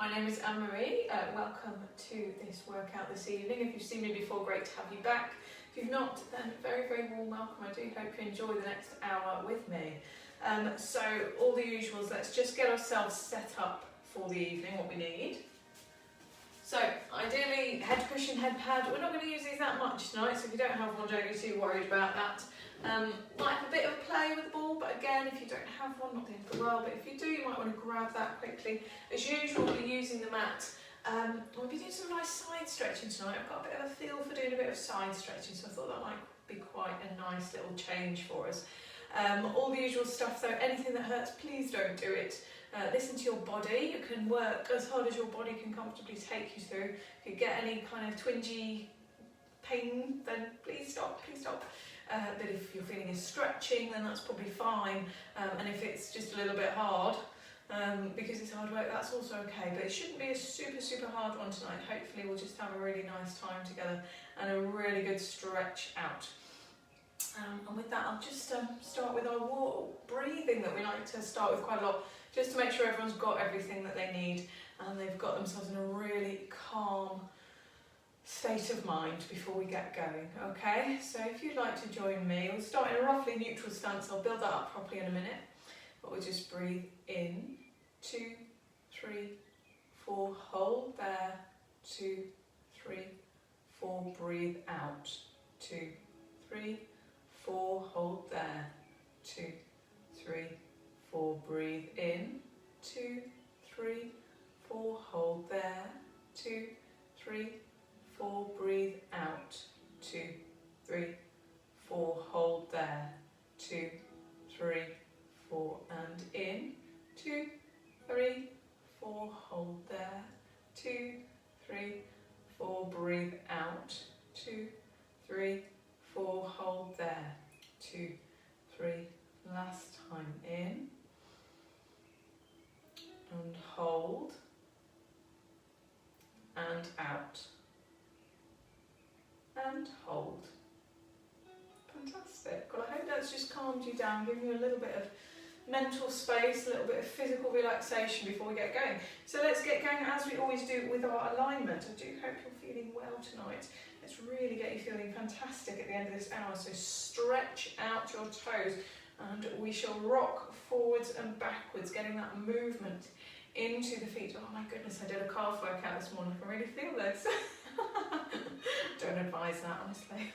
My name is Anne-Marie. Welcome to this workout this evening. If you've seen me before, great to have you back. If you've not, then very, very warm welcome. I do hope you enjoy the next hour with me. So all the usuals, let's just get ourselves set up for the evening, what we need. So ideally, head cushion, head pad. We're not going to use these that much tonight, so if you don't have one, don't be too worried about that. Might have a bit of play with the ball, but again, if you don't have one, not the end of the world, but if you do, you might want to grab that quickly. As usual, we'll be using the mat. We'll be doing some nice side stretching tonight. I've got a bit of a feel for doing a bit of side stretching, so I thought that might be quite a nice little change for us. All the usual stuff though, anything that hurts, please don't do it. Listen to your body. You can work as hard as your body can comfortably take you through. If you get any kind of twingy pain, then please stop, please stop. But if you're feeling a stretching, then that's probably fine. And if it's just a little bit hard, because it's hard work, that's also okay. But it shouldn't be a super, super hard one tonight. Hopefully we'll just have a really nice time together and a really good stretch out. And with that, I'll just start with our breathing that we like to start with quite a lot, just to make sure everyone's got everything that they need and they've got themselves in a really calm state of mind before we get going. Okay, so if you'd like to join me, we'll start in a roughly neutral stance. I'll build that up properly in a minute, but we'll just breathe in, 2, 3, 4, hold there, 2, 3, 4, breathe out, 2, 3, 4, hold there, 2, 3, 4, breathe in, 2, 3, 4, hold there, 2, 3, 4, breathe out, 2, 3, 4, hold there, 2, 3, 4, and in, 2, 3, 4, hold there, 2, 3, 4, breathe out, 2, 3, 4, hold there, 2, 3, last time in, and hold, and out, and hold. Fantastic. Well, I hope that's just calmed you down, giving you a little bit of mental space, a little bit of physical relaxation before we get going. So let's get going as we always do with our alignment. I do hope you're feeling well tonight. Let's really get you feeling fantastic at the end of this hour. So stretch out your toes and we shall rock forwards and backwards, getting that movement into the feet. Oh my goodness, I did a calf workout this morning. I can really feel this. Don't advise that, honestly.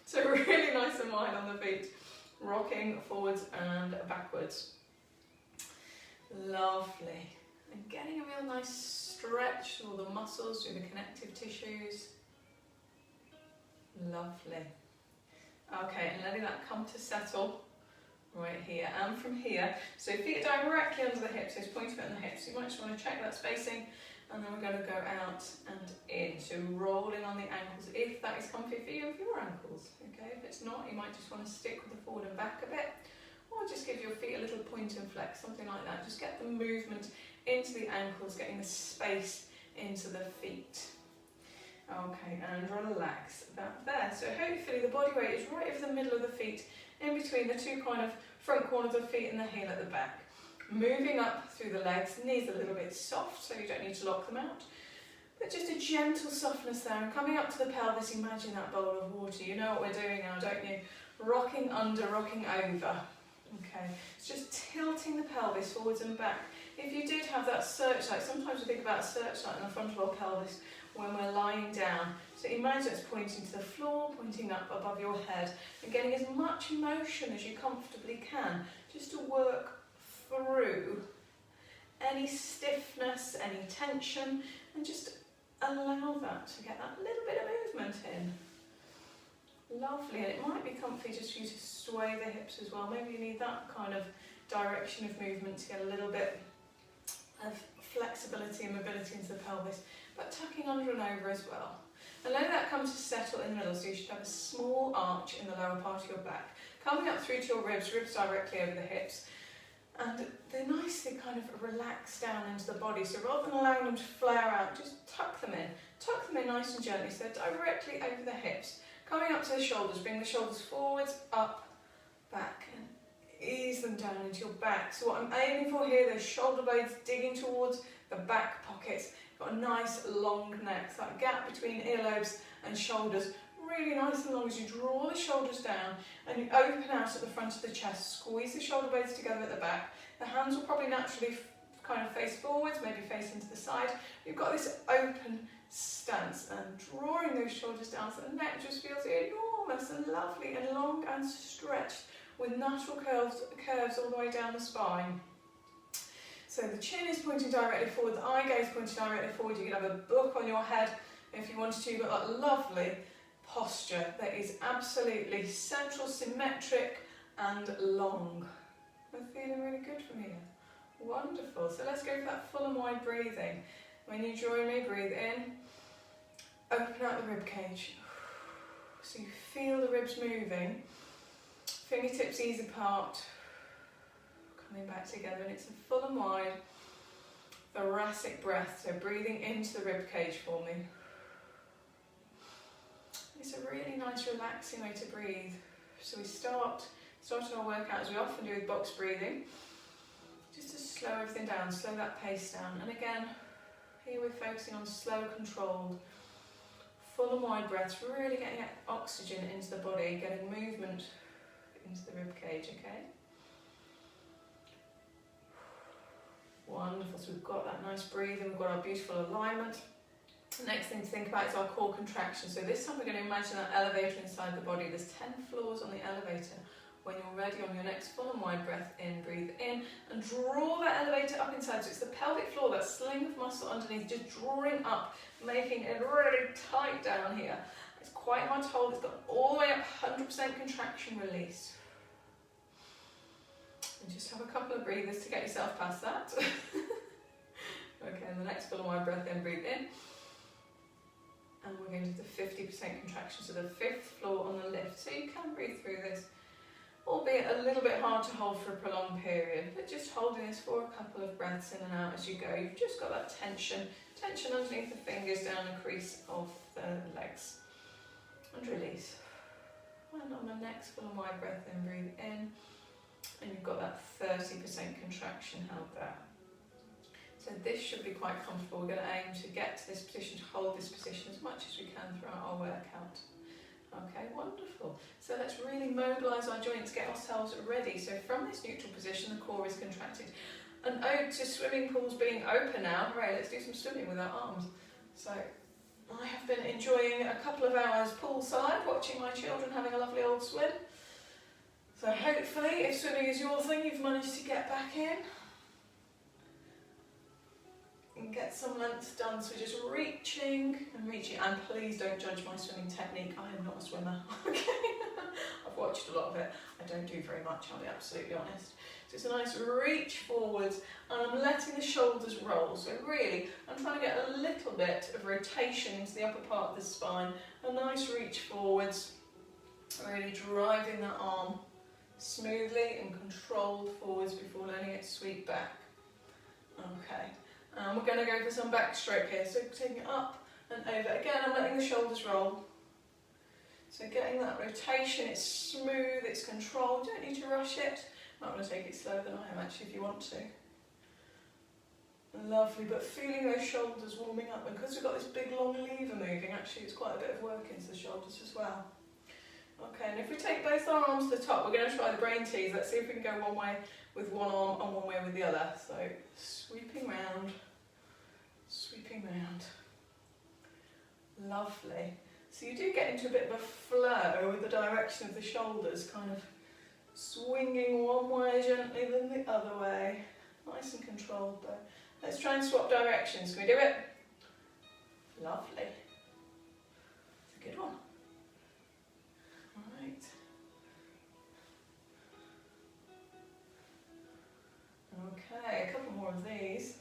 So really nice and wide on the feet, rocking forwards and backwards. Lovely. And getting a real nice stretch through all the muscles, through the connective tissues. Lovely. Okay, and letting that come to settle right here and from here. So feet directly under the hips, so point it on the hips. You might just want to check that spacing. And then we're going to go out and in, so rolling on the ankles, if that is comfy for you, and for your ankles, okay? If it's not, you might just want to stick with the forward and back a bit, or just give your feet a little point and flex, something like that. Just get the movement into the ankles, getting the space into the feet. Okay, and relax that there. So hopefully the body weight is right over the middle of the feet, in between the two kind of front corners of the feet and the heel at the back. Moving up through the legs, knees a little bit soft, so you don't need to lock them out. But just a gentle softness there. And coming up to the pelvis, imagine that bowl of water. You know what we're doing now, don't you? Rocking under, rocking over. Okay, it's just tilting the pelvis forwards and back. If you did have that searchlight, sometimes we think about a searchlight in the front of our pelvis when we're lying down. So imagine it's pointing to the floor, pointing up above your head, and getting as much motion as you comfortably can, just to work through any stiffness, any tension, and just allow that to get that little bit of movement in. Lovely, and it might be comfy just for you to sway the hips as well. Maybe you need that kind of direction of movement to get a little bit of flexibility and mobility into the pelvis, but tucking under and over as well. And let that come to settle in the middle, so you should have a small arch in the lower part of your back, coming up through to your ribs, ribs directly over the hips. And they're nicely kind of relaxed down into the body. So rather than allowing them to flare out, just tuck them in. Tuck them in nice and gently, so they're directly over the hips. Coming up to the shoulders, bring the shoulders forwards, up, back. And ease them down into your back. So what I'm aiming for here, those shoulder blades digging towards the back pockets. Got a nice long neck, so that gap between earlobes and shoulders, really nice and long as you draw the shoulders down and you open out at the front of the chest. Squeeze the shoulder blades together at the back. The hands will probably naturally kind of face forwards, maybe facing to the side. You've got this open stance and drawing those shoulders down so the neck just feels enormous and lovely and long and stretched with natural curves all the way down the spine. So the chin is pointing directly forward, the eye gaze pointing directly forward. You can have a book on your head if you wanted to. You've got that lovely posture that is absolutely central, symmetric and long. I'm feeling really good from here. Wonderful. So let's go for that full and wide breathing. When you join me, breathe in, open out the rib cage. So you feel the ribs moving, fingertips ease apart, coming back together, and it's a full and wide thoracic breath. So breathing into the rib cage for me. It's a really nice relaxing way to breathe. So we started our workout as we often do with box breathing, just to slow everything down, slow that pace down. And again, here we're focusing on slow, controlled, full and wide breaths, really getting oxygen into the body, getting movement into the rib cage, okay? Wonderful, so we've got that nice breathing, we've got our beautiful alignment. The next thing to think about is our core contraction. So this time we're going to imagine that elevator inside the body. There's 10 floors on the elevator. When you're ready on your next full and wide breath in, breathe in and draw that elevator up inside. So it's the pelvic floor, that sling of muscle underneath, just drawing up, making it really tight down here. It's quite hard to hold. It's got all the way up, 100% contraction release. And just have a couple of breathers to get yourself past that. Okay, and the next full and wide breath in, breathe in. And we're going to do the 50% contraction, so the 5th floor on the lift. So you can breathe through this, albeit a little bit hard to hold for a prolonged period, but just holding this for a couple of breaths in and out as you go. You've just got that tension underneath the fingers down the crease of the legs. And release. And on the next full and wide breath in, breathe in. And you've got that 30% contraction held there. So this should be quite comfortable. We're going to aim to get to this position, to hold this position as much as we can throughout our workout. Okay, wonderful. So let's really mobilise our joints, get ourselves ready. So from this neutral position, the core is contracted. An ode to swimming pools being open now. Hooray, let's do some swimming with our arms. So I have been enjoying a couple of hours poolside, watching my children having a lovely old swim. So hopefully, if swimming is your thing, you've managed to get back in and get some length done. So just reaching, and please don't judge my swimming technique. I am not a swimmer, okay? I've watched a lot of it. I don't do very much, I'll be absolutely honest. So it's a nice reach forwards, and I'm letting the shoulders roll. So really, I'm trying to get a little bit of rotation into the upper part of the spine. A nice reach forwards, really driving that arm smoothly and controlled forwards before letting it sweep back. Okay. We're going to go for some backstroke here, so taking it up and over. Again, I'm letting the shoulders roll. So getting that rotation, it's smooth, it's controlled, don't need to rush it. Might want to take it slower than I am actually if you want to. Lovely, but feeling those shoulders warming up, and because we've got this big long lever moving, actually it's quite a bit of work into the shoulders as well. Okay, and if we take both our arms to the top, we're going to try the brain tease. Let's see if we can go one way with one arm and one way with the other. So sweeping round, sweeping round. Lovely. So you do get into a bit of a flow with the direction of the shoulders, kind of swinging one way gently then the other way. Nice and controlled though. Let's try and swap directions. Can we do it? Lovely. It's a good one. Right. Okay, a couple more of these.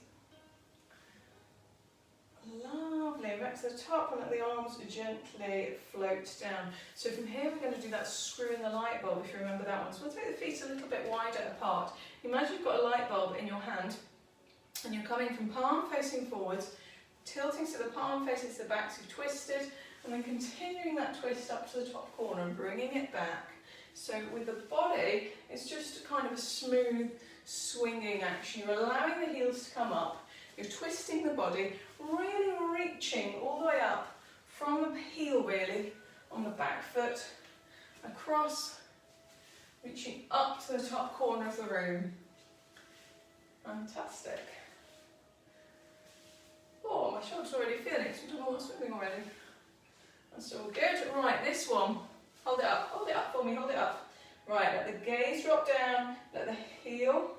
Lovely, back to the top and let the arms gently float down. So from here we're going to do that screw in the light bulb, if you remember that one. So we'll take the feet a little bit wider apart. Imagine you've got a light bulb in your hand and you're coming from palm facing forwards, tilting so the palm faces the back, so you've twisted, and then continuing that twist up to the top corner and bringing it back. So with the body, it's just kind of a smooth swinging action. You're allowing the heels to come up, you're twisting the body, really reaching all the way up from the heel really, on the back foot, across, reaching up to the top corner of the room. Fantastic. Oh, my shoulder's already feeling it, so I'm almost swimming already. That's all good. Right, this one. Hold it up for me, hold it up. Right, let the gaze drop down, let the heel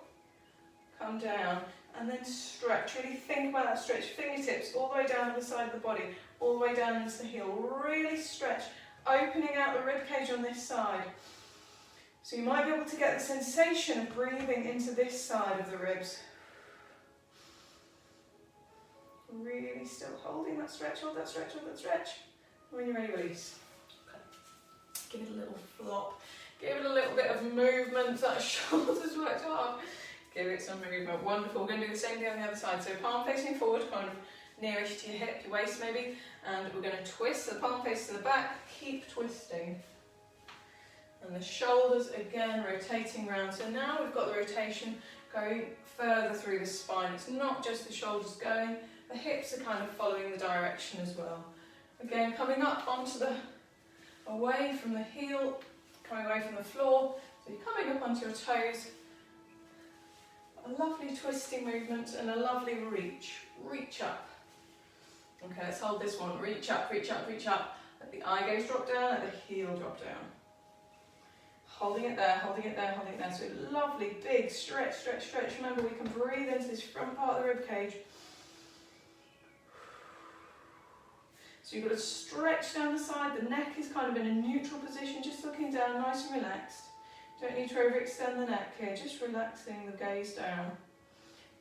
come down, and then stretch. Really think about that stretch. Fingertips all the way down to the side of the body, all the way down into the heel. Really stretch, opening out the rib cage on this side. So you might be able to get the sensation of breathing into this side of the ribs. Really still holding that stretch, hold that stretch, hold that stretch. When you're ready, release. Okay. Give it a little flop. Give it a little bit of movement. That shoulder's worked hard. Give it some movement. Wonderful. We're going to do the same thing on the other side. So palm facing forward, kind of nearish to your hip, your waist maybe. And we're going to twist. So the palm face to the back. Keep twisting. And the shoulders again rotating round. So now we've got the rotation going further through the spine. It's not just the shoulders going. The hips are kind of following the direction as well. Again, coming up onto the, away from the heel, coming away from the floor. So you're coming up onto your toes. A lovely twisting movement and a lovely reach. Reach up. Okay, let's hold this one. Reach up, reach up, reach up. Let the eye gaze drop down, let the heel drop down. Holding it there, holding it there, holding it there. So lovely, big stretch, stretch, stretch. Remember, we can breathe into this front part of the rib cage. So you've got to stretch down the side, the neck is kind of in a neutral position, just looking down, nice and relaxed. Don't need to overextend the neck here, just relaxing the gaze down.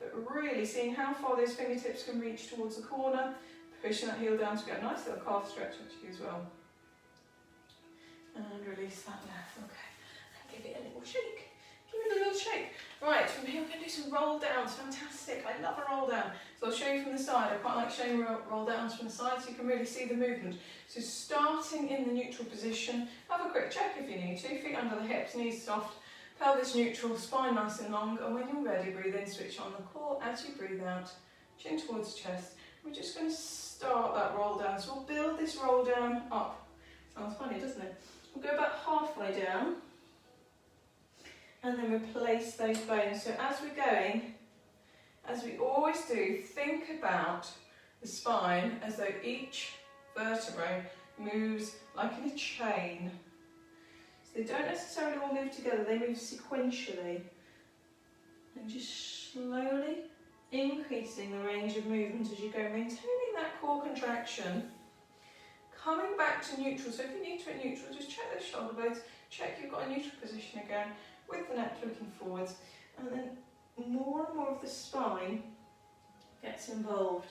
But really seeing how far those fingertips can reach towards the corner, pushing that heel down to get a nice little calf stretch actually as well. And release that there, okay. And give it a little shake. Give it a little shake. Right, from here we're going to do some roll downs. Fantastic, I love a roll down. So I'll show you from the side. I quite like showing roll downs from the side so you can really see the movement. So starting in the neutral position, have a quick check if you need to. Feet under the hips, knees soft, pelvis neutral, spine nice and long. And when you're ready, breathe in, switch on the core as you breathe out. Chin towards chest. We're just going to start that roll down. So we'll build this roll down up. Sounds funny, doesn't it? We'll go about halfway down. And then replace those bones. So as we're going, as we always do, think about the spine as though each vertebrae moves like in a chain. So they don't necessarily all move together, they move sequentially. And just slowly increasing the range of movement as you go, maintaining that core contraction. Coming back to neutral. So if you need to at neutral, just check those shoulder blades, check you've got a neutral position again, with the neck looking forwards, and then more and more of the spine gets involved.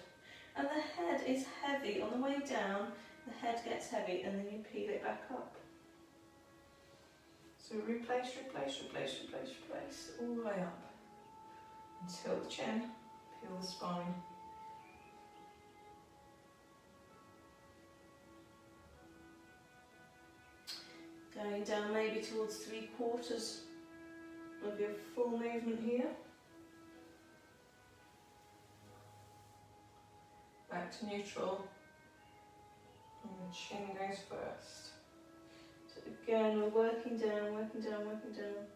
And the head is heavy. On the way down, the head gets heavy, and then you peel it back up. So replace, replace, replace, replace, replace, all the way up. Until the chin, peel the spine. Going down maybe towards 3/4 of your full movement here. Back to neutral. And the chin goes first. So again, we're working down, working down, working down.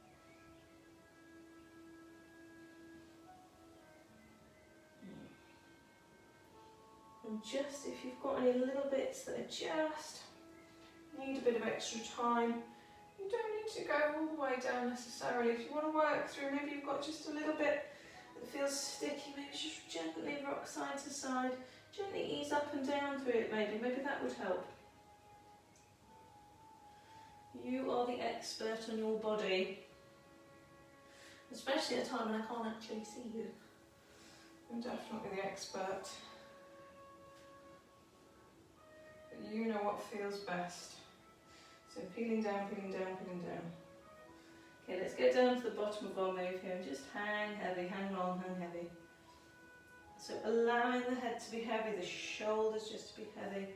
And just if you've got any little bits that are just need a bit of extra time, you don't need to go all the way down necessarily. If you want to work through, maybe you've got just a little bit that feels sticky, maybe just gently rock side to side, gently ease up and down through it maybe that would help. You are the expert on your body, especially at a time when I can't actually see you. I'm definitely the expert. But you know what feels best. So peeling down, peeling down, peeling down. Okay, let's get down to the bottom of our move here and just hang heavy, hang long, hang heavy. So allowing the head to be heavy, the shoulders just to be heavy.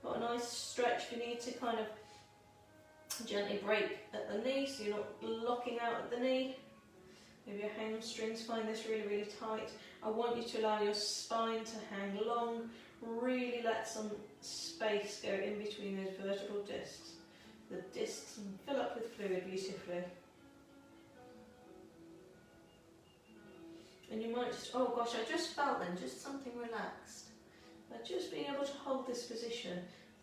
Got a nice stretch if you need to kind of Gently break at the knee so you're not locking out at the knee. Maybe your hamstrings find this really, really tight. I want you to allow your spine to hang long. Really let some space go in between those vertebral discs. The discs fill up with fluid beautifully. And you might just, oh gosh, I just felt then just something relaxed. By just being able to hold this position,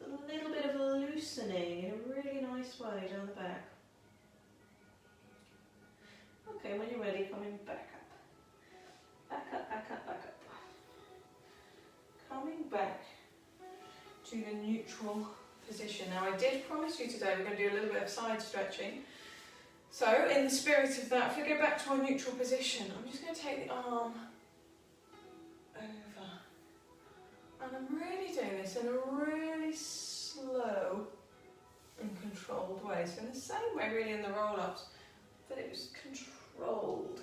a little bit of a loosening in a really nice way down the back. Okay, when you're ready, coming back up. Back up, back up, back up. Coming back to the neutral position. Now I did promise you today we're going to do a little bit of side stretching. So in the spirit of that, if we go back to our neutral position, I'm just going to take the arm over. And I'm really doing this in a really slow and controlled way. So in the same way really in the roll-ups, that it was controlled.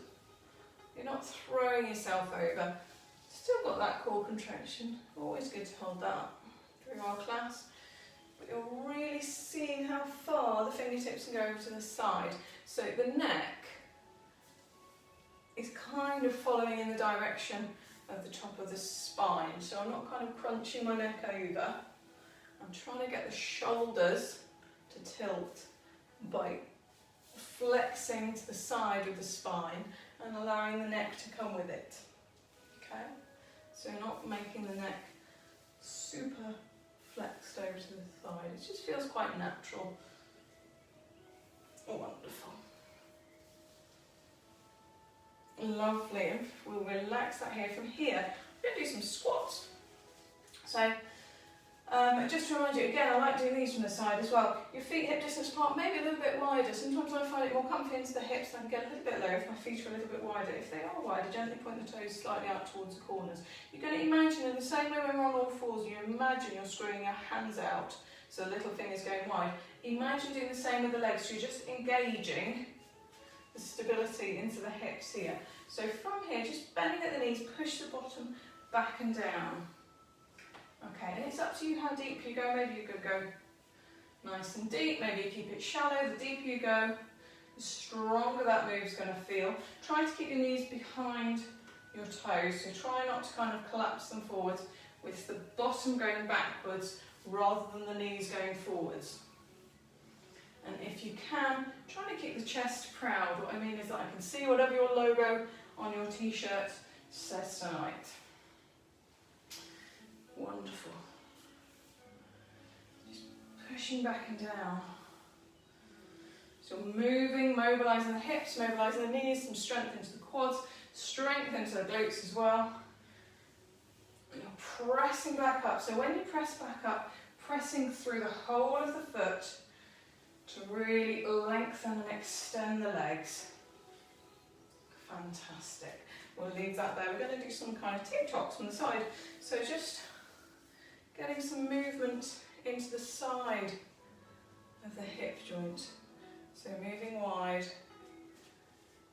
You're not throwing yourself over. Still got that core contraction. Always good to hold that through our class. But you're really seeing how far the fingertips can go over to the side. So the neck is kind of following in the direction of the top of the spine. So I'm not kind of crunching my neck over. I'm trying to get the shoulders to tilt by flexing to the side of the spine and allowing the neck to come with it. Okay? So not making the neck super flexed over to the side. It just feels quite natural. Wonderful. Lovely. And we'll relax that here. From here, we're going to do some squats. So, just to remind you, again, I like doing these from the side as well. Your feet hip distance apart, maybe a little bit wider. Sometimes I find it more comfy into the hips, I can get a little bit lower if my feet are a little bit wider. If they are wider, gently point the toes slightly out towards the corners. You're going to imagine, in the same way when we're on all fours, you imagine you're screwing your hands out, so the little finger's going wide. Imagine doing the same with the legs, so you're just engaging the stability into the hips here. So from here, just bending at the knees, push the bottom back and down. Okay, and it's up to you how deep you go. Maybe you could go nice and deep, maybe you keep it shallow. The deeper you go, the stronger that move's going to feel. Try to keep your knees behind your toes, so try not to kind of collapse them forwards with the bottom going backwards rather than the knees going forwards. And if you can, try to keep the chest proud. What I mean is that I can see whatever your logo on your t-shirt says tonight. Wonderful. Just pushing back and down. So moving, mobilising the hips, mobilising the knees, some strength into the quads, strength into the glutes as well. And you're pressing back up. So when you press back up, pressing through the whole of the foot to really lengthen and extend the legs. Fantastic. We'll leave that there. We're going to do some kind of TikToks on the side. So just getting some movement into the side of the hip joint. So moving wide.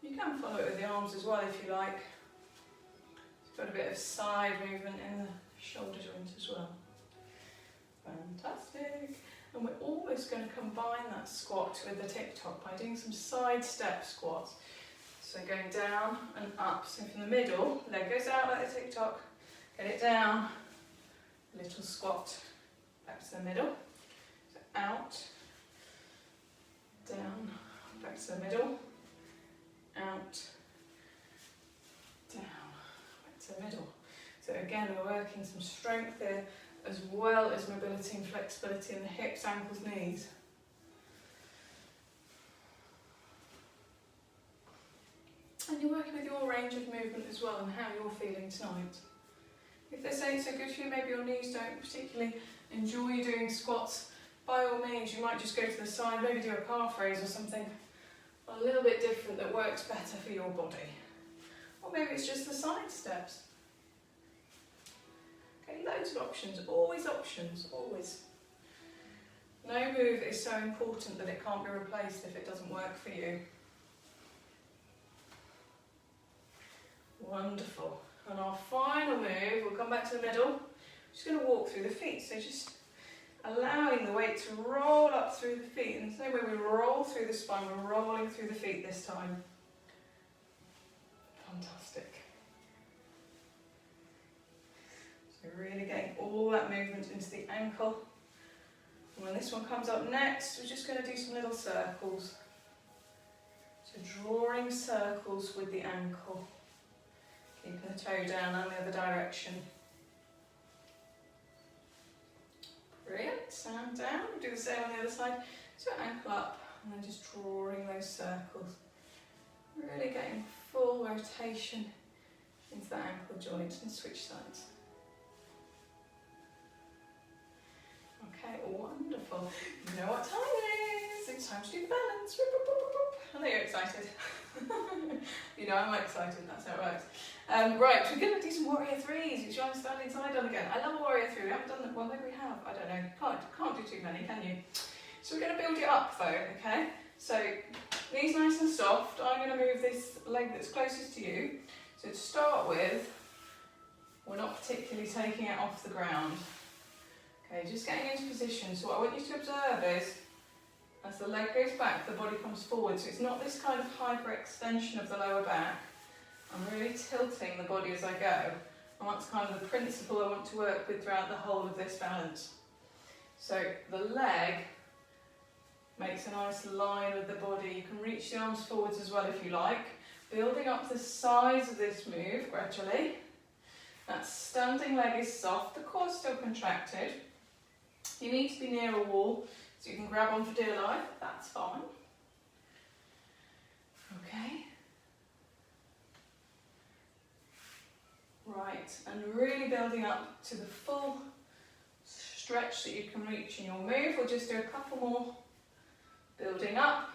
You can follow it with the arms as well if you like. You've got a bit of side movement in the shoulder joint as well. Fantastic. And we're almost going to combine that squat with the TikTok by doing some side step squats. So going down and up. So from the middle, leg goes out like the TikTok. Get it down. Little squat back to the middle. So out, down, back to the middle, out, down, back to the middle. So again, we're working some strength here as well as mobility and flexibility in the hips, ankles, knees. And you're working with your range of movement as well and how you're feeling tonight. If this ain't so good for you, maybe your knees don't particularly enjoy doing squats, by all means you might just go to the side, maybe do a calf raise or something a little bit different that works better for your body. Or maybe it's just the side steps. Okay, loads of options, always. No move is so important that it can't be replaced if it doesn't work for you. Wonderful. And our final move, we'll come back to the middle. Just going to walk through the feet. So just allowing the weight to roll up through the feet. In the same way we roll through the spine, we're rolling through the feet this time. Fantastic. So really getting all that movement into the ankle. And when this one comes up next, we're just going to do some little circles. So drawing circles with the ankle. Keeping the toe down and the other direction. Brilliant. Stand down. We'll do the same on the other side. So ankle up and then just drawing those circles. Really getting full rotation into that ankle joint and switch sides. Okay, wonderful. You know what time it is. It's time to do the balance. I know you're excited. You know I'm excited, that's how it works. Right, we're going to do some warrior threes, which I'm standing side on again. I love a warrior three. We haven't done that. Well, maybe we have. I don't know. Can't do too many, can you? So we're going to build it up though, okay? So knees nice and soft. I'm going to move this leg that's closest to you. So to start with, we're not particularly taking it off the ground. Okay, just getting into position. So what I want you to observe is, as the leg goes back, the body comes forward. So it's not this kind of hyperextension of the lower back. I'm really tilting the body as I go. And that's kind of the principle I want to work with throughout the whole of this balance. So the leg makes a nice line with the body. You can reach the arms forwards as well if you like. Building up the size of this move gradually. That standing leg is soft, the core's still contracted. You need to be near a wall so you can grab on for dear life, that's fine. Okay. Right, and really building up to the full stretch that you can reach in your move. We'll just do a couple more. Building up.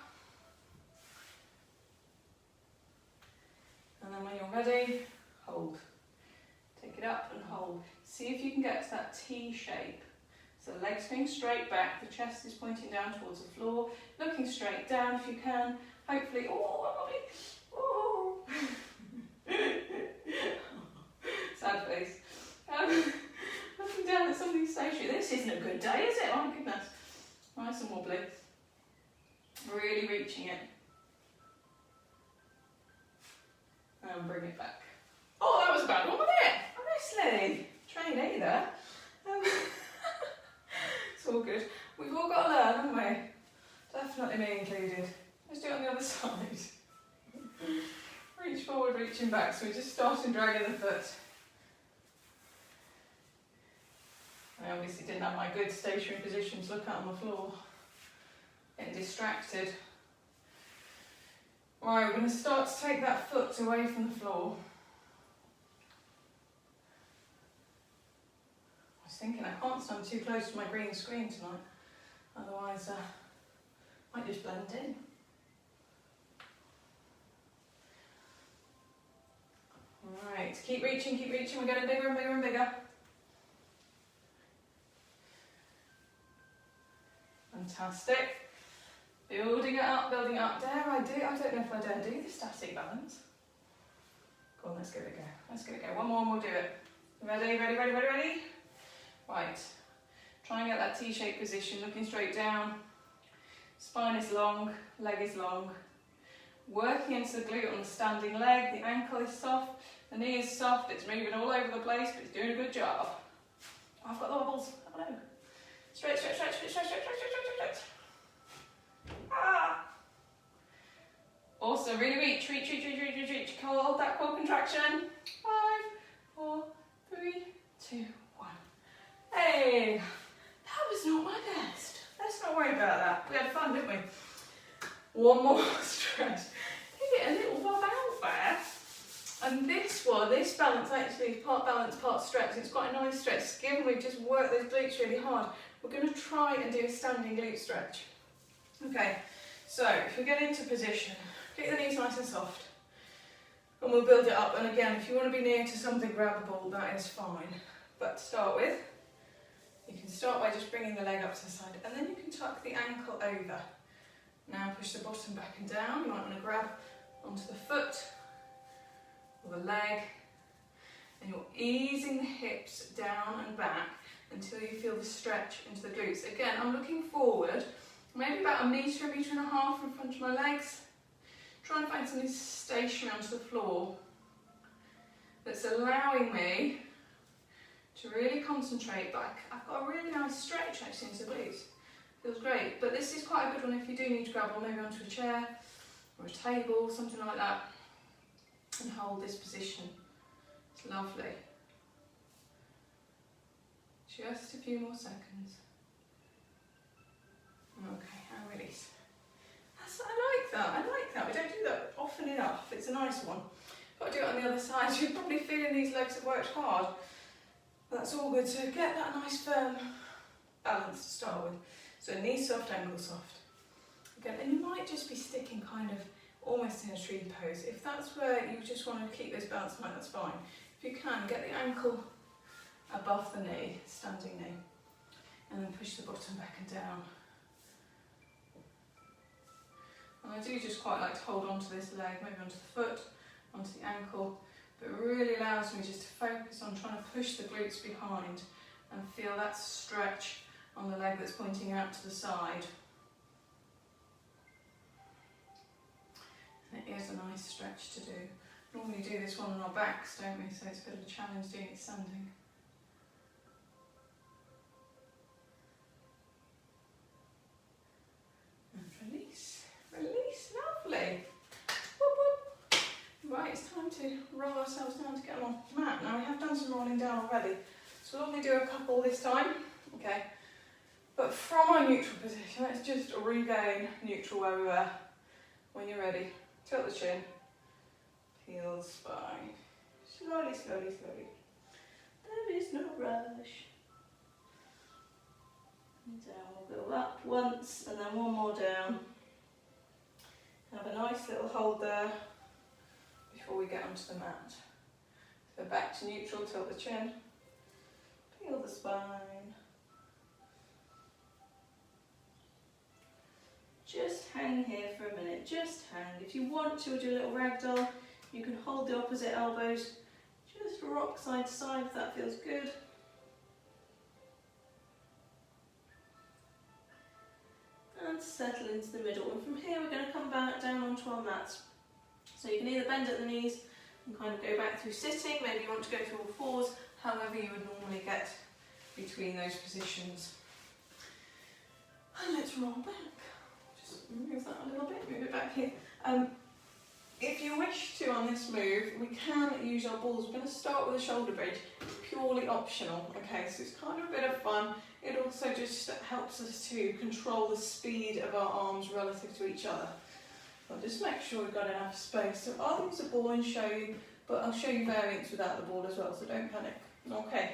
And then when you're ready, hold. Take it up and hold. See if you can get to that T shape. So the legs going straight back, the chest is pointing down towards the floor, looking straight down if you can. Hopefully, oh, sad face. Looking down at something stationary. This isn't a good day, is it? Oh my goodness. Nice and wobbly. Really reaching it. And bring it back. Oh, that was a bad one, wasn't it? Honestly. Train either. It's all good. We've all got to learn, haven't we? Definitely me included. Let's do it on the other side. Reach forward, reaching back. So we just start and dragging the foot. I obviously didn't have my good stationary position to look at on the floor. Getting distracted. Right, we're going to start to take that foot away from the floor. I was thinking I can't stand too close to my green screen tonight, otherwise I might just blend in. Alright, keep reaching, we're getting bigger and bigger and bigger. Fantastic. Building it up, building it up. Dare I do? I don't know if I dare do the static balance. Go on, let's give it a go. Let's give it a go. One more and we'll do it. Ready, ready, ready, ready, ready? Right. Try and get that T-shaped position, looking straight down. Spine is long, leg is long. Working into the glute on the standing leg. The ankle is soft, the knee is soft. It's moving all over the place, but it's doing a good job. Oh, I've got the wobbles. Oh no. Stretch, stretch, stretch, stretch, stretch, stretch, stretch, stretch, stretch. Ah! Also, really reach, reach, reach, reach, reach, reach, reach. Hold that core contraction. 5, 4, 3, 2, 1. Hey! That was not my best. Let's not worry about that. We had fun, didn't we? One more stretch. You get a little bob out there. And this balance actually is part balance, part stretch. It's quite a nice stretch. Given we've just worked those glutes really hard, we're going to try and do a standing glute stretch. Okay, so if we get into position, keep the knees nice and soft. And we'll build it up. And again, if you want to be near to something grabbable, that is fine. But to start with, you can start by just bringing the leg up to the side. And then you can tuck the ankle over. Now push the bottom back and down. You might want to grab onto the foot or the leg. And you're easing the hips down and back. until you feel the stretch into the glutes. Again, I'm looking forward, maybe about a metre and a half in front of my legs. Trying to find something stationary onto the floor that's allowing me to really concentrate, but I've got a really nice stretch actually into the glutes. Feels great, but this is quite a good one if you do need to grab on maybe onto a chair or a table, something like that, and hold this position. It's lovely. Just a few more seconds. Okay, and release. I like that. We don't do that often enough. It's a nice one. Got to do it on the other side. So you're probably feeling these legs have worked hard. But that's all good. So get that nice firm balance to start with. So knee soft, ankle soft. Again, and you might just be sticking kind of almost in a tree pose. If that's where you just want to keep this balance in mind, that's fine. If you can, get the ankle above the knee, standing knee, and then push the bottom back and down. And I do just quite like to hold onto this leg, maybe onto the foot, onto the ankle, but it really allows me just to focus on trying to push the glutes behind and feel that stretch on the leg that's pointing out to the side. And it is a nice stretch to do. Normally do this one on our backs, don't we? So it's a bit of a challenge doing it standing. Release, lovely. Whoop, whoop. Right, it's time to roll ourselves down to get on the mat. Now we have done some rolling down already, so we'll only do a couple this time, okay? But from our neutral position, let's just regain neutral where we were. When you're ready, tilt the chin, peel the spine. Slowly, slowly, slowly. There is no rush. And down, we'll go up once and then one more down. Have a nice little hold there before we get onto the mat. So back to neutral, tilt the chin, peel the spine. Just hang here for a minute, just hang. If you want to do a little ragdoll, you can hold the opposite elbows, just rock side to side if that feels good. And settle into the middle. And from here we're going to come back down onto our mats. So you can either bend at the knees and kind of go back through sitting, maybe you want to go through all fours, however you would normally get between those positions. And let's roll back. Just move that a little bit, move it back here. If you wish to on this move, we can use our balls. We're going to start with a shoulder bridge. It's purely optional, okay, so it's kind of a bit of fun. It also just helps us to control the speed of our arms relative to each other. I'll just make sure we've got enough space. So I'll use a ball and show you, but I'll show you variants without the ball as well, so don't panic. Okay,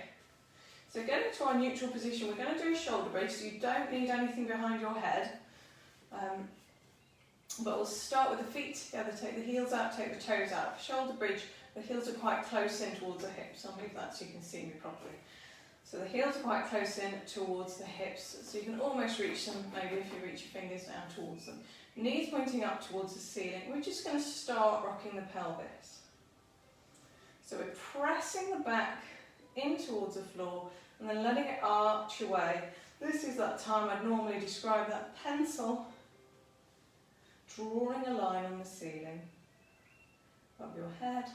so getting to our neutral position, we're going to do a shoulder bridge, so you don't need anything behind your head. But we'll start with the feet together, take the heels out, take the toes out. Shoulder bridge, the heels are quite close in towards the hips. I'll move that so you can see me properly. So the heels are quite close in towards the hips, so you can almost reach them, maybe if you reach your fingers down towards them. Knees pointing up towards the ceiling. We're just going to start rocking the pelvis. So we're pressing the back in towards the floor and then letting it arch away. This is that time I'd normally describe that pencil drawing a line on the ceiling, above your head,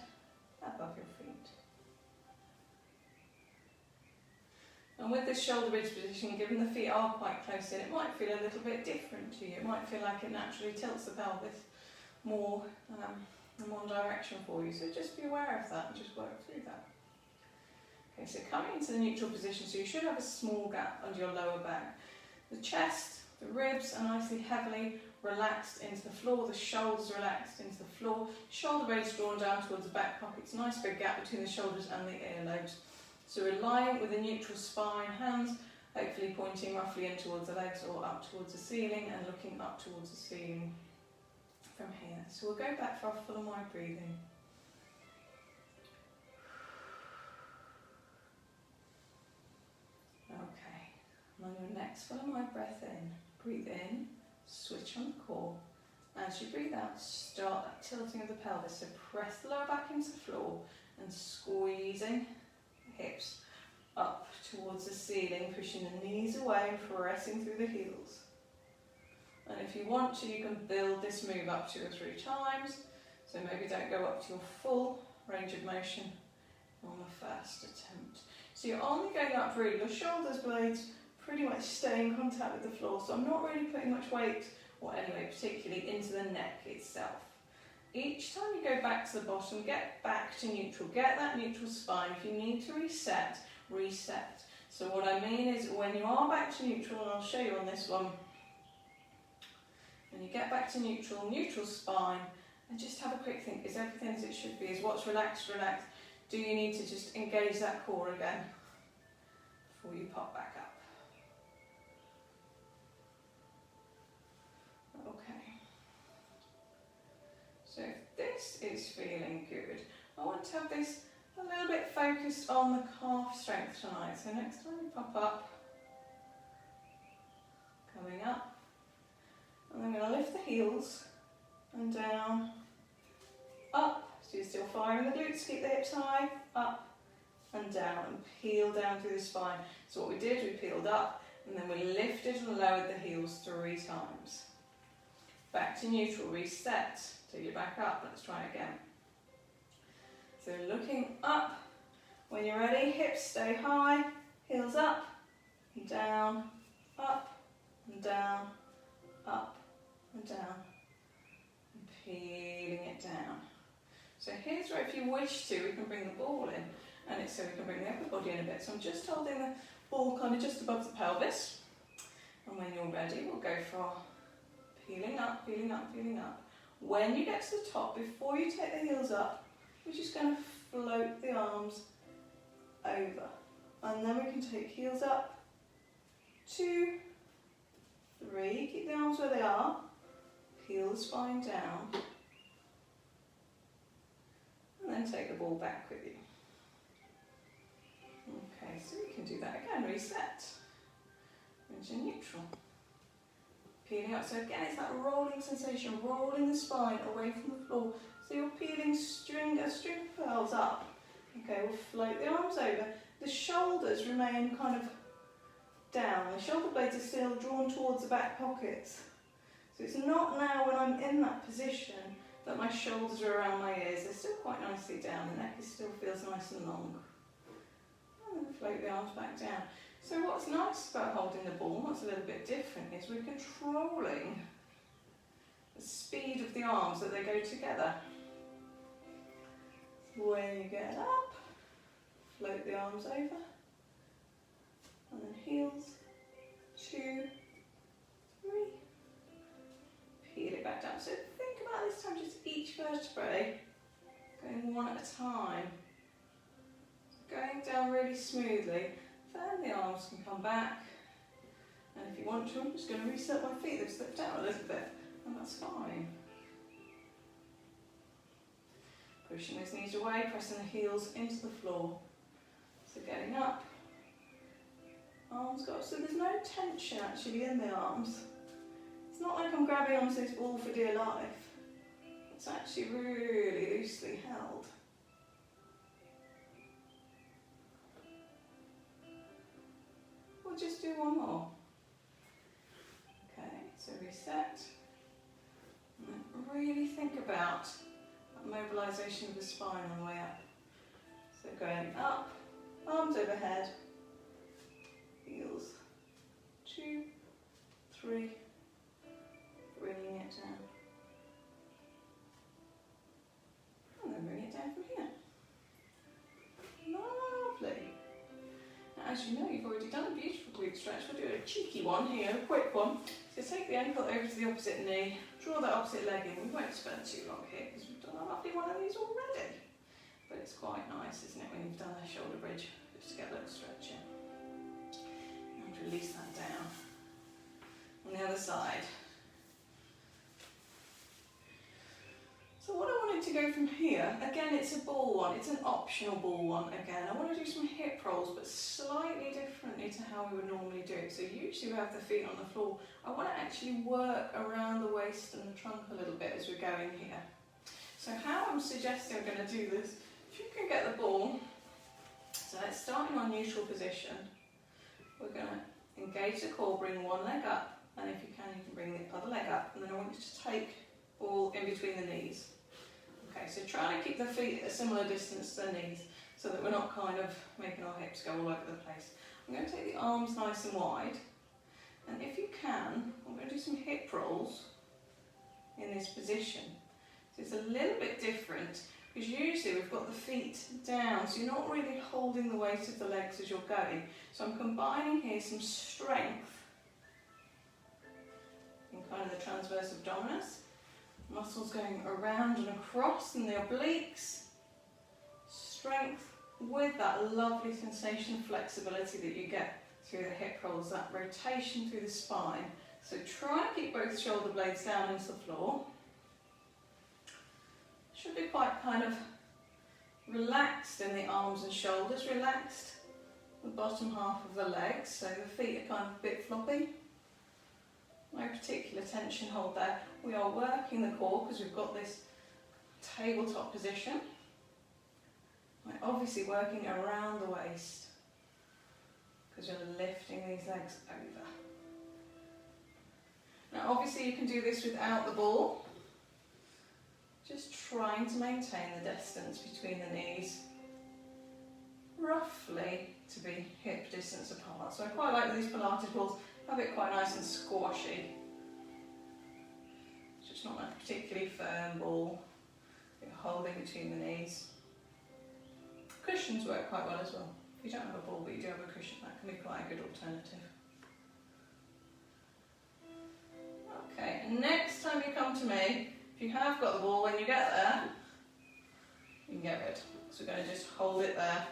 above your feet. And with this shoulder bridge position, given the feet are quite close in, it might feel a little bit different to you. It might feel like it naturally tilts the pelvis more in one direction for you. So just be aware of that and just work through that. Okay, so coming into the neutral position, so you should have a small gap under your lower back. The chest, the ribs are nicely heavily relaxed into the floor, the shoulders relaxed into the floor, shoulder blades drawn down towards the back pockets, nice big gap between the shoulders and the earlobes. So we're lying with a neutral spine, hands hopefully pointing roughly in towards the legs or up towards the ceiling and looking up towards the ceiling from here. So we'll go back for our full and wide breathing. Okay, and on your next full and wide breath in, breathe in, switch on the core. As you breathe out, start that tilting of the pelvis. So press the lower back into the floor and squeezing the hips up towards the ceiling, pushing the knees away and pressing through the heels. And if you want to, you can build this move up 2 or 3 times. So maybe don't go up to your full range of motion on the first attempt. So you're only going up really, your shoulders blades pretty much stay in contact with the floor. So I'm not really putting much weight, or anyway, particularly into the neck itself. Each time you go back to the bottom, get back to neutral. Get that neutral spine. If you need to reset, reset. So what I mean is when you are back to neutral, and I'll show you on this one, when you get back to neutral, neutral spine, and just have a quick think, is everything as it should be? Is what's relaxed, relaxed? Do you need to just engage that core again before you pop back up? Okay. So if this is feeling good, I want to have this a little bit focused on the calf strength tonight. So next time you pop up, coming up, and I'm going to lift the heels and down, up. So you're still firing the glutes, keep the hips high, up and down, and peel down through the spine. So what we did, we peeled up, and then we lifted and lowered the heels 3 times. Back to neutral, reset, till you're back up. Let's try again. So looking up, when you're ready, hips stay high, heels up and down, up and down, up and down, and peeling it down. So here's where, if you wish to, we can bring the ball in, and it's so we can bring the upper body in a bit. So I'm just holding the ball kind of just above the pelvis, and when you're ready, we'll go for peeling up, peeling up, peeling up. When you get to the top, before you take the heels up, we're just going to float the arms over, and then we can take heels up, 2, 3, keep the arms where they are, peel the spine down, and then take the ball back with you. Okay, so we can do that again, reset, into neutral. Peeling up, so again it's that rolling sensation, rolling the spine away from the floor. So you're peeling a string of pearls up. Okay, we'll float the arms over. The shoulders remain kind of down. The shoulder blades are still drawn towards the back pockets. So it's not now when I'm in that position that my shoulders are around my ears. They're still quite nicely down. The neck still feels nice and long. And then float the arms back down. So what's nice about holding the ball, what's a little bit different, is we're controlling the speed of the arms that they go together. When you get up, float the arms over, and then heels, 2, 3, peel it back down. So think about this time, just each vertebrae going one at a time, going down really smoothly. Then the arms can come back, and if you want to, I'm just going to reset my feet. They've slipped out a little bit, and that's fine. Pushing those knees away, pressing the heels into the floor. So getting up, arms go up. So there's no tension actually in the arms. It's not like I'm grabbing onto this ball for dear life. It's actually really loosely held. We'll just do one more. Okay, so reset. And then really think about that mobilisation of the spine on the way up. So going up, arms overhead, heels, 2, 3, bringing it down. And then bring it down from here. Lovely. Now, as you know, you've already done a beautiful glute stretch. We'll do a cheeky one here, a quick one. So take the ankle over to the opposite knee, draw that opposite leg in. We won't spend too long here because we've done a lovely one of these already. But it's quite nice, isn't it, when you've done a shoulder bridge, just to get a little stretch in. And release that down. On the other side. So what I wanted to go from here, again it's a ball one, it's an optional ball one again. I want to do some hip rolls but slightly differently to how we would normally do it. So usually we have the feet on the floor. I want to actually work around the waist and the trunk a little bit as we're going here. So how I'm suggesting I'm going to do this, if you can get the ball, so let's start on our neutral position, we're going to engage the core, bring one leg up, and if you can bring the other leg up, and then I want you to take ball in between the knees. Okay, so try to keep the feet at a similar distance to the knees so that we're not kind of making our hips go all over the place. I'm going to take the arms nice and wide, and if you can, I'm going to do some hip rolls in this position. So it's a little bit different because usually we've got the feet down, so you're not really holding the weight of the legs as you're going. So I'm combining here some strength in kind of the transverse abdominis, muscles going around and across in the obliques, strength with that lovely sensation of flexibility that you get through the hip rolls, that rotation through the spine. So try to keep both shoulder blades down into the floor. Should be quite kind of relaxed in the arms and shoulders, relaxed the bottom half of the legs, so the feet are kind of a bit floppy. No particular tension hold there. We are working the core because we've got this tabletop position. We're obviously working around the waist because you're lifting these legs over. Now obviously you can do this without the ball. Just trying to maintain the distance between the knees, roughly to be hip distance apart. So I quite like these Pilates balls, have it quite nice and squashy. It's just not a particularly firm ball. You're holding between the knees. Cushions work quite well as well. If you don't have a ball but you do have a cushion, that can be quite a good alternative. Okay, and next time you come to me, if you have got the ball, when you get there, you can get rid. So we're going to just hold it there.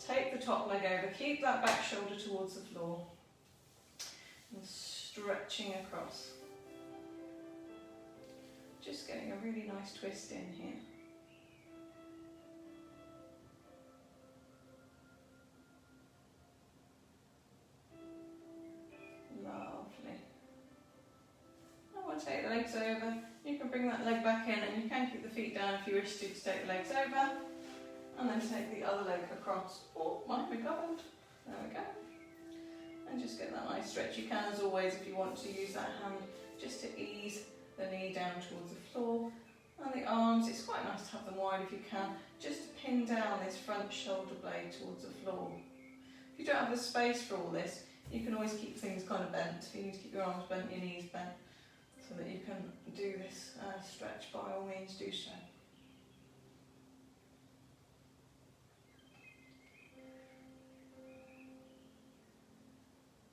Take the top leg over, keep that back shoulder towards the floor. And stretching across. Just getting a really nice twist in here. Lovely. I want to take the legs over. You can bring that leg back in and you can keep the feet down if you wish to take the legs over. And then take the other leg across. Oh, might be covered. There we go. And just get that nice stretch. You can, as always, if you want to use that hand just to ease the knee down towards the floor. And the arms, it's quite nice to have them wide if you can, just to pin down this front shoulder blade towards the floor. If you don't have the space for all this, you can always keep things kind of bent. If you need to keep your arms bent, your knees bent, so that you can do this stretch, by all means do so.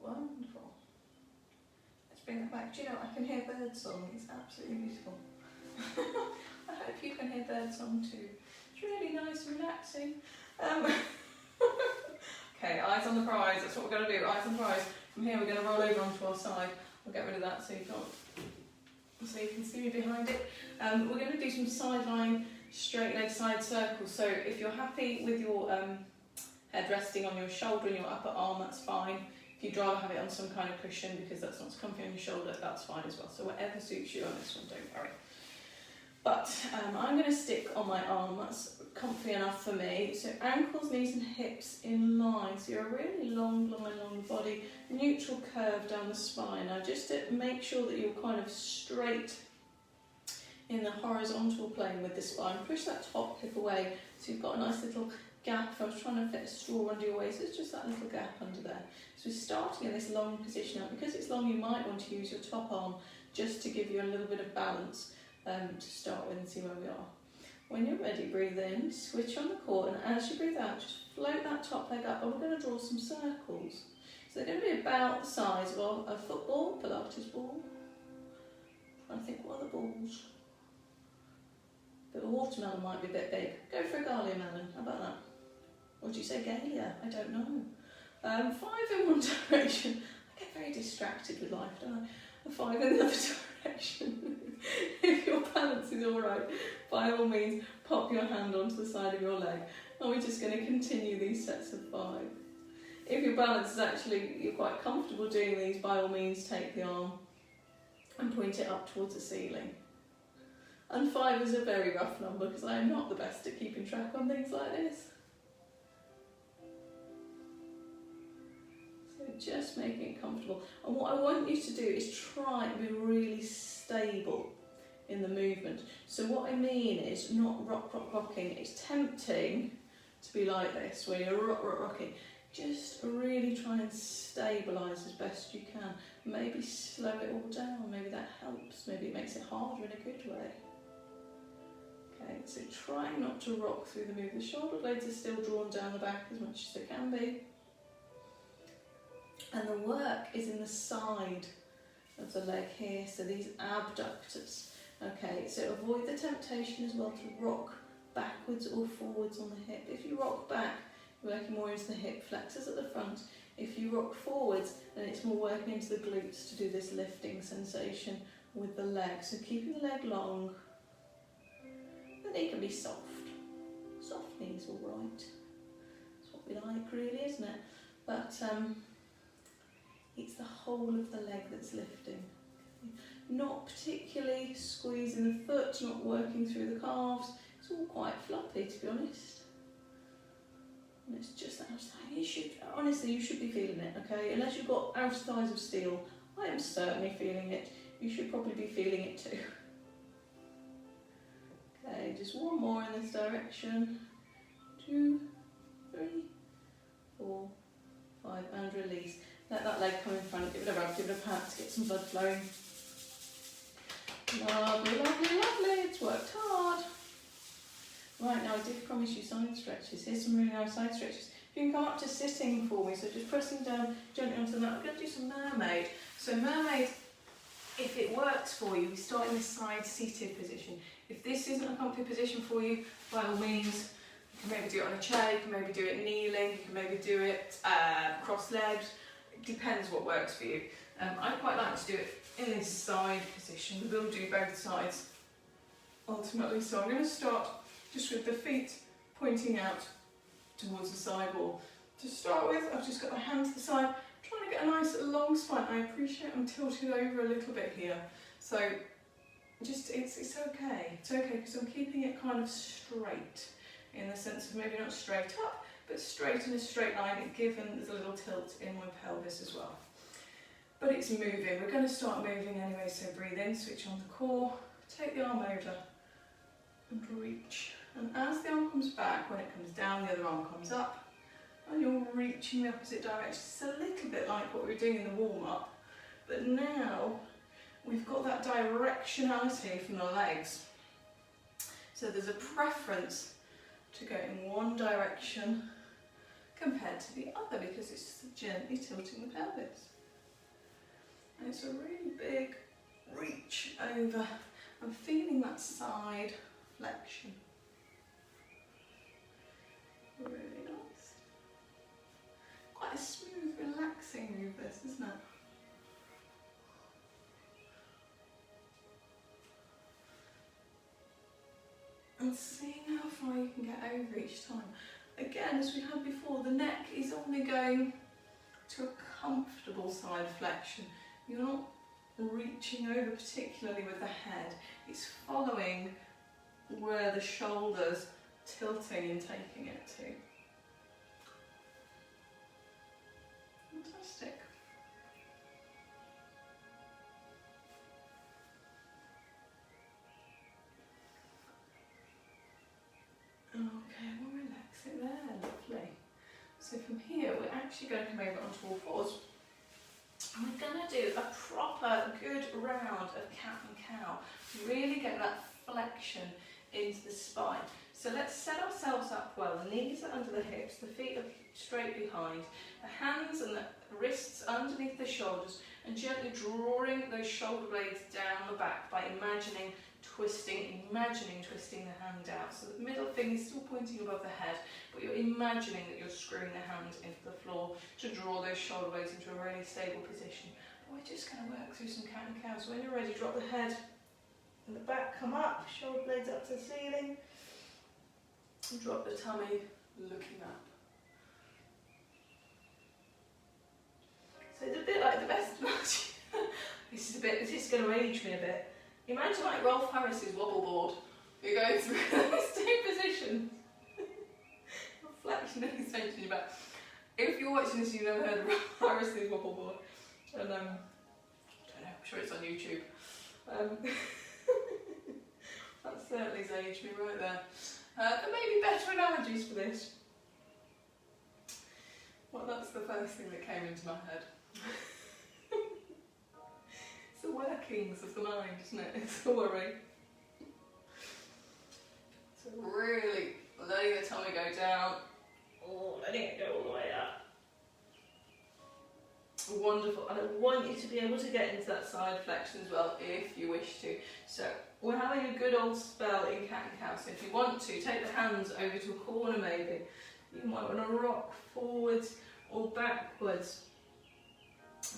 Wonderful. Let's bring that back. Do you know, I can hear birdsong. It's absolutely beautiful. I hope you can hear birdsong too. It's really nice and relaxing. Okay, eyes on the prize. That's what we're going to do. Eyes on the prize. From here, we're going to roll over onto our side. I'll get rid of that so you can see me behind it. We're going to do some sideline straight leg side circles. So if you're happy with your head resting on your shoulder and your upper arm, that's fine. If you'd rather have it on some kind of cushion because that's not so comfy on your shoulder, that's fine as well. So whatever suits you on this one, don't worry. But I'm going to stick on my arm, that's comfy enough for me. So ankles, knees and hips in line. So you're a really long line along the body, neutral curve down the spine. Now just to make sure that you're kind of straight in the horizontal plane with the spine, push that top hip away so you've got a nice little gap. If I was trying to fit a straw under your waist, it's just that little gap under there. So we're starting in this long position. Now because it's long, you might want to use your top arm just to give you a little bit of balance to start with and see where we are. When you're ready, breathe in, switch on the core, and as you breathe out, just float that top leg up, and we're going to draw some circles. So they're going to be about the size of a football, Pilates ball. I think what are the balls? But a watermelon might be a bit big. Go for a Galia melon, how about that? Or do you say Galia? I don't know. 5 in one direction. I get very distracted with life, don't I? A 5 in the other direction. If your balance is alright, by all means, pop your hand onto the side of your leg. And we're just going to continue these sets of 5. If your balance is actually, you're quite comfortable doing these, by all means, take the arm and point it up towards the ceiling. And 5 is a very rough number because I am not the best at keeping track on things like this. just making it comfortable. And what I want you to do is try and be really stable in the movement. So what I mean is not rocking. It's tempting to be like this, where you're rocking. Just really try and stabilise as best you can. Maybe slow it all down. Maybe that helps. Maybe it makes it harder in a good way. Okay, so trying not to rock through the move. The shoulder blades are still drawn down the back as much as they can be. And the work is in the side of the leg here, so these abductors. Okay, so avoid the temptation as well to rock backwards or forwards on the hip. If you rock back, you're working more into the hip flexors at the front. If you rock forwards, then it's more working into the glutes to do this lifting sensation with the leg. So keeping the leg long. The knee can be soft. Soft knees all right. That's what we like really, isn't it? But it's the whole of the leg that's lifting. Not particularly squeezing the foot, not working through the calves. It's all quite floppy, to be honest. And it's just outside. You should, honestly, you should be feeling it, okay? Unless you've got outer thighs of steel, I am certainly feeling it. You should probably be feeling it too. Okay, just one more in this direction. 2, 3, 4, 5, and release. Let that leg come in front, give it a rub, give it a pat to get some blood flowing. Lovely, lovely, lovely, it's worked hard. Right, now I did promise you side stretches. Here's some really nice side stretches. You can come up to sitting for me, so just pressing down gently onto the mat. We're going to do some Mermaid. So Mermaid, if it works for you, we start in this side seated position. If this isn't a comfy position for you, by all means, you can maybe do it on a chair, you can maybe do it kneeling, you can maybe do it cross-legged. It depends what works for you. I quite like to do it in this side position. We will do both sides ultimately. So I'm going to start just with the feet pointing out towards the side wall. To start with, I've just got my hand to the side, trying to get a nice long spine. I appreciate I'm tilted over a little bit here. So just, it's okay. It's okay because I'm keeping it kind of straight in the sense of maybe not straight up, but straight in a straight line, given there's a little tilt in my pelvis as well. But it's moving. We're going to start moving anyway, so breathe in, switch on the core, take the arm over and reach. And as the arm comes back, when it comes down, the other arm comes up, and you're reaching the opposite direction. It's a little bit like what we were doing in the warm-up, but now we've got that directionality from the legs. So there's a preference to go in one direction compared to the other because it's gently tilting the pelvis. And it's a really big reach over. I'm feeling that side flexion. Really nice. Quite a smooth, relaxing move this, isn't it? And seeing how far you can get over each time. Again, as we had before, the neck is only going to a comfortable side flexion. You're not reaching over particularly with the head. It's following where the shoulders tilting and taking it to. Fantastic. Okay, we'll relax it there, lovely. So from here, we're actually going to come over onto all fours. And we're going to do a proper good round of cat and cow. Really get that flexion into the spine. So let's set ourselves up well. The knees are under the hips, the feet are straight behind, the hands and the wrists underneath the shoulders, and gently drawing those shoulder blades down the back by imagining twisting the hand out. So the middle finger is still pointing above the head, but you're imagining that you're screwing the hand into the floor to draw those shoulder blades into a really stable position. But we're just going to work through some cat and cow. So when you're ready, drop the head and the back, come up, shoulder blades up to the ceiling, and drop the tummy, looking up. So it's a bit like the best match. This is going to age me a bit. Imagine like Rolf Harris's wobble board. You're going through those two positions. Flexion and extension in your back. If you're watching this, you've never heard of Iris' wobble board. And I don't know, I'm sure it's on YouTube. That certainly's aged me right there. There may be better analogies for this. Well, that's the first thing that came into my head. It's the workings of the mind, isn't it? It's the worry. So really letting the tummy go down. Oh, letting it go all the way up. Wonderful. And I want you to be able to get into that side flexion as well if you wish to. So we're having a good old spell in cat and cow. So if you want to, take the hands over to a corner maybe. You might want to rock forwards or backwards.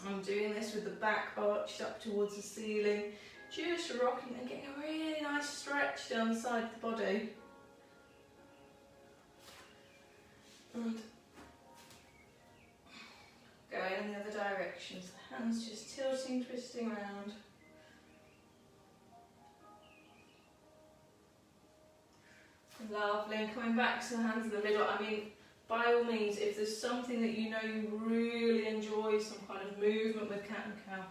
I'm doing this with the back arched up towards the ceiling, just rocking and getting a really nice stretch down the side of the body. And going in the other directions, the hands just tilting, twisting around. Lovely, and coming back to the hands in the middle. I mean, by all means, if there's something that you know you really enjoy, some kind of movement with cat and cow,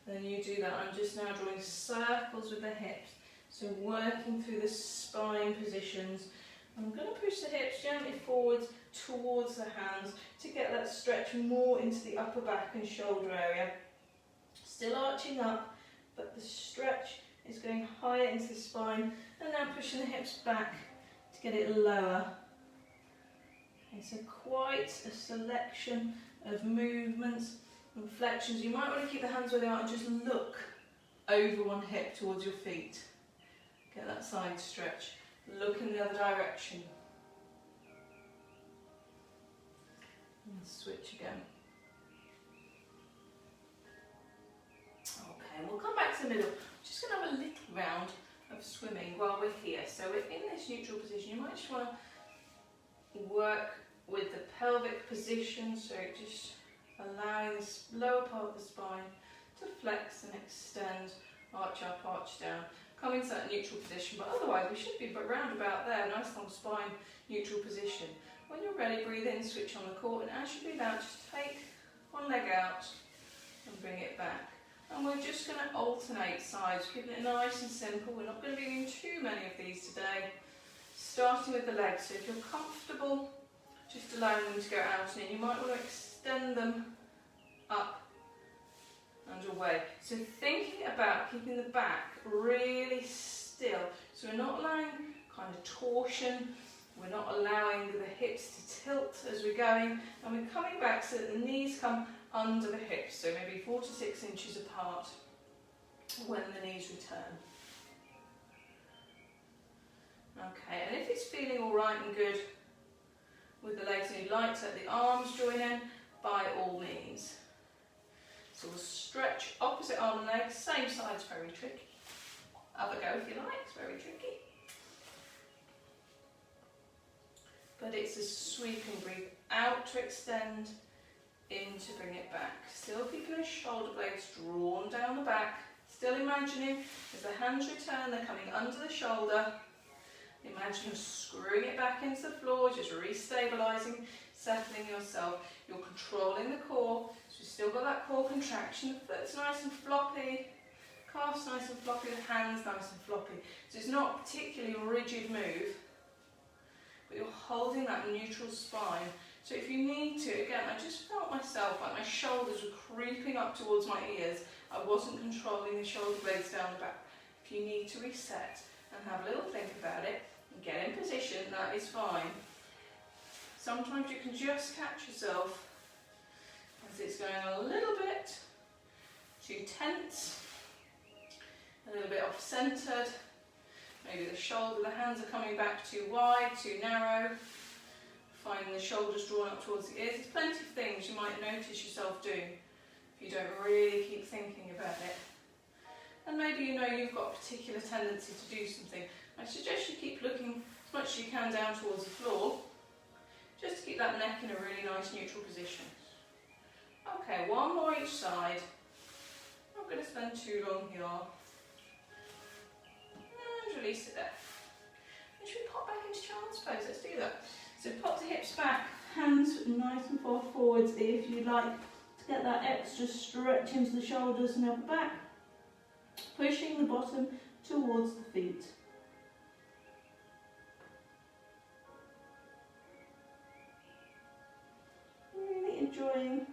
then you do that. I'm just now drawing circles with the hips, so working through the spine positions. I'm going to push the hips gently forwards towards the hands to get that stretch more into the upper back and shoulder area. Still arching up, but the stretch is going higher into the spine, and now pushing the hips back to get it lower. Okay, so quite a selection of movements and flexions. You might want to keep the hands where they are and just look over one hip towards your feet. Get that side stretch. Look in the other direction. And switch again. Okay, we'll come back to the middle. Just going to have a little round of swimming while we're here. So we're in this neutral position. You might just want to work with the pelvic position, so just allowing this lower part of the spine to flex and extend, arch up, arch down. Come into that neutral position, but otherwise we should be round about there, nice long spine, neutral position. When you're ready, breathe in, switch on the core, and as you breathe out, just take one leg out and bring it back. And we're just going to alternate sides, keeping it nice and simple. We're not going to be doing too many of these today. Starting with the legs, so if you're comfortable, just allowing them to go out and in. You might want to extend them up and away. So thinking about keeping the back really still. So we're not allowing kind of torsion, we're not allowing the hips to tilt as we're going, and we're coming back so that the knees come under the hips, so maybe 4 to 6 inches apart when the knees return. Okay, and if it's feeling all right and good with the legs and you'd like to let the arms join in, by all means. So we'll stretch opposite arm and leg, same side's very tricky. Have a go if you like, it's very tricky. But it's a sweeping breathe out to extend, in to bring it back. Still keeping the shoulder blades drawn down the back. Still imagining as the hands return, they're coming under the shoulder. Imagine you're screwing it back into the floor, just re-stabilising, settling yourself. You're controlling the core, so you've still got that core contraction. The foot's nice and floppy, calf's nice and floppy, the hand's nice and floppy. So it's not a particularly rigid move, but you're holding that neutral spine. So if you need to, again, I just felt myself, like my shoulders were creeping up towards my ears. I wasn't controlling the shoulder blades down the back. If you need to reset and have a little think about it, and get in position, that is fine. Sometimes you can just catch yourself as it's going a little bit too tense, a little bit off-centred. Maybe the shoulder, the hands are coming back too wide, too narrow. Finding the shoulders drawn up towards the ears. There's plenty of things you might notice yourself doing if you don't really keep thinking about it. And maybe you know you've got a particular tendency to do something. I suggest you keep looking as much as you can down towards the floor, just to keep that neck in a really nice neutral position. Okay, one more each side. I'm not going to spend too long here. And release it there. And should we pop back into child's pose? Let's do that. So pop the hips back, hands nice and far forwards if you like to get that extra stretch into the shoulders and upper back. Pushing the bottom towards the feet. Really enjoying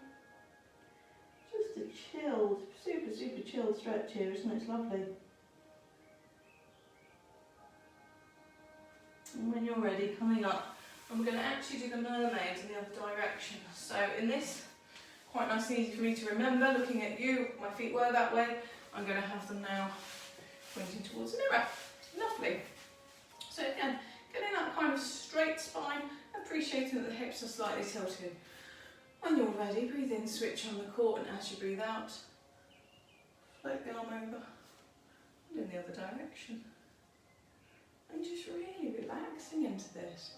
just a chilled, super chilled stretch here, isn't it? It's lovely. And when you're ready, coming up, I'm going to actually do the mermaid in the other direction. So in this, quite nice and easy for me to remember, looking at you, my feet were that way, I'm going to have them now pointing towards the mirror. Lovely. So again, getting that kind of straight spine, appreciating that the hips are slightly tilted. When you're ready, breathe in, switch on the core, and as you breathe out, float the arm over and in the other direction. And just really relaxing into this.